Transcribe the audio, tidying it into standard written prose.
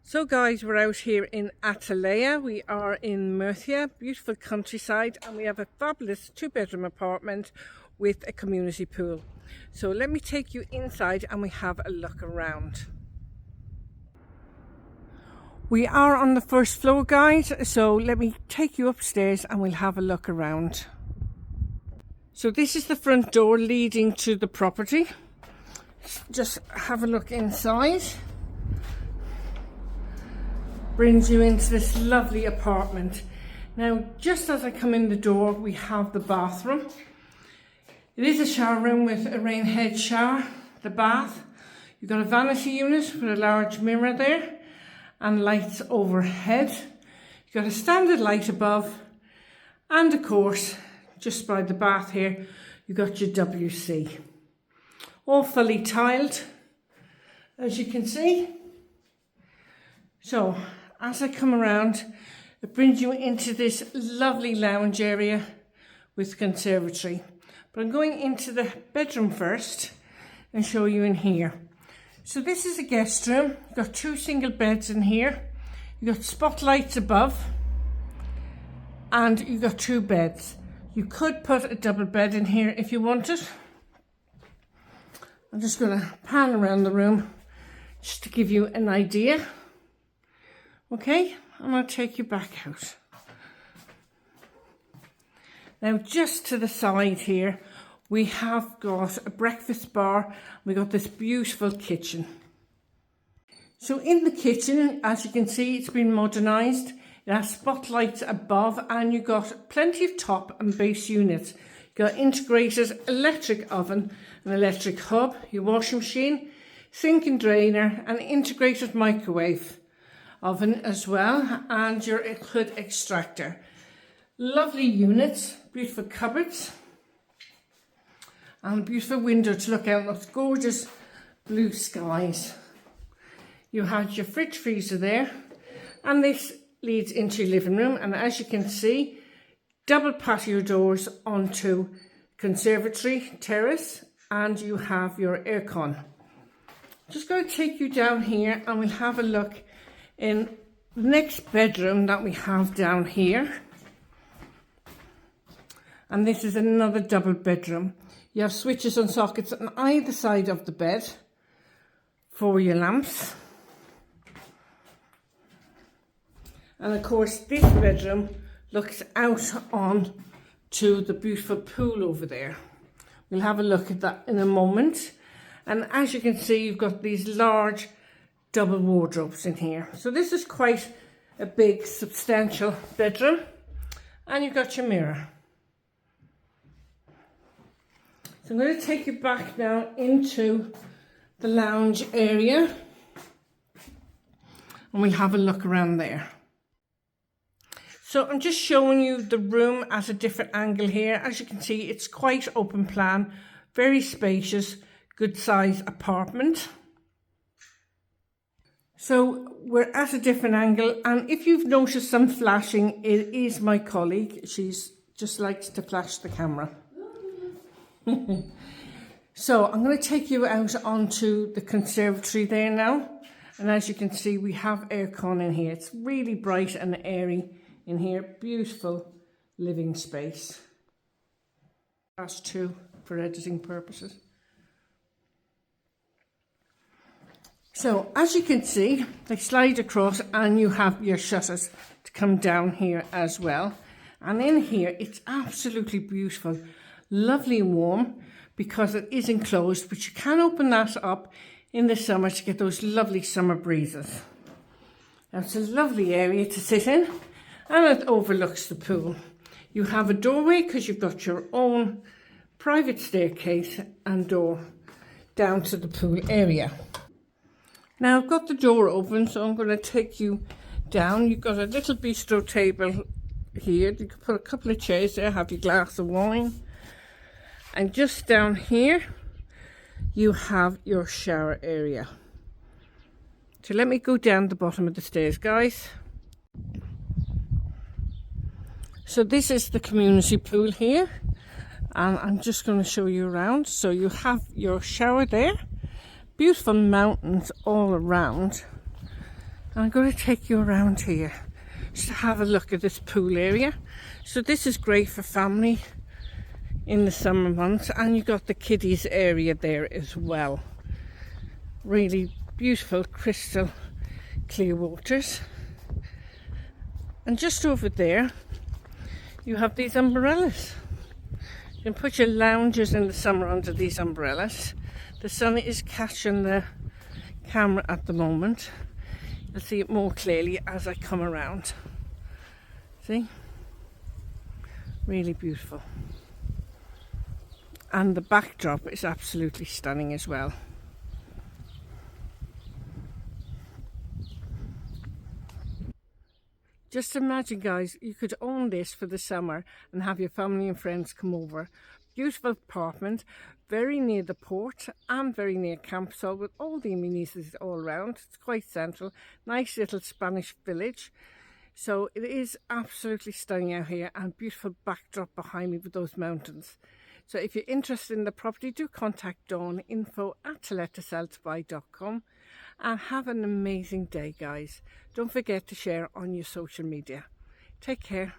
So guys, we're out here in Atalaya. We are in Murcia, beautiful countryside, and we have a fabulous 2-bedroom apartment with a community pool. So let me take you inside and we have a look around. We are on the first floor, guys, so let me take you upstairs and we'll have a look around. So this is the front door leading to the property. Just have a look inside. Brings you into this lovely apartment. Now, just as I come in the door, we have the bathroom. It is a shower room with a rain head shower, the bath. You've got a vanity unit with a large mirror there and lights overhead. You've got a standard light above, and of course, just by the bath here, you've got your WC. All fully tiled, as you can see. So, as I come around, it brings you into this lovely lounge area with conservatory. But I'm going into the bedroom first and show you in here. So this is a guest room. You've got 2 single beds in here. You've got spotlights above and you've got 2 beds. You could put a double bed in here if you wanted. I'm just going to pan around the room just to give you an idea. Okay, I'm going to take you back out. Now, just to the side here, we have got a breakfast bar. We got this beautiful kitchen. So in the kitchen, as you can see, it's been modernised. It has spotlights above and you've got plenty of top and base units. You've got integrated electric oven, an electric hob, your washing machine, sink and drainer, and integrated microwave oven as well, and your hood extractor. Lovely units, beautiful cupboards, and a beautiful window to look out on those gorgeous blue skies. You had your fridge freezer there, and this leads into your living room, and as you can see, double patio doors onto conservatory, terrace, and you have your aircon. Just going to take you down here and we'll have a look in the next bedroom that we have down here. And this is another double bedroom. You have switches and sockets on either side of the bed for your lamps. And of course, this bedroom looks out on to the beautiful pool over there. We'll have a look at that in a moment. And as you can see, you've got these large double wardrobes in here. So this is quite a big, substantial bedroom. And you've got your mirror. So I'm going to take you back now into the lounge area. And we have a look around there. So I'm just showing you the room at a different angle here. As you can see, it's quite open plan, very spacious, good size apartment. So we're at a different angle, and if you've noticed some flashing, it is my colleague. She's just likes to flash the camera. So I'm going to take you out onto the conservatory there now. And as you can see, we have aircon in here. It's really bright and airy in here. Beautiful living space. Class 2 for editing purposes. So as you can see, they slide across and you have your shutters to come down here as well. And in here, it's absolutely beautiful, lovely and warm because it is enclosed, but you can open that up in the summer to get those lovely summer breezes. Now, it's a lovely area to sit in and it overlooks the pool. You have a doorway because you've got your own private staircase and door down to the pool area. Now I've got the door open, so I'm going to take you down. You've got a little bistro table here. You can put a couple of chairs there, have your glass of wine. And just down here, you have your shower area. So let me go down the bottom of the stairs, guys. So this is the community pool here. And I'm just going to show you around. So you have your shower there. Beautiful mountains all around. I'm going to take you around here just to have a look at this pool area. So this is great for family in the summer months, and you've got the kiddies area there as well. Really beautiful crystal clear waters. And just over there you have these umbrellas. You can put your loungers in the summer under these umbrellas. The sun is catching the camera at the moment. You'll see it more clearly as I come around. See? Really beautiful. And the backdrop is absolutely stunning as well. Just imagine, guys, you could own this for the summer and have your family and friends come over. Beautiful apartment, very near the port and very near Campsall, with all the amenities all around. It's quite central. Nice little Spanish village. So it is absolutely stunning out here, and beautiful backdrop behind me with those mountains. So if you're interested in the property, do contact Dawn, info@lettoseltobuy.com, and have an amazing day, guys. Don't forget to share on your social media. Take care.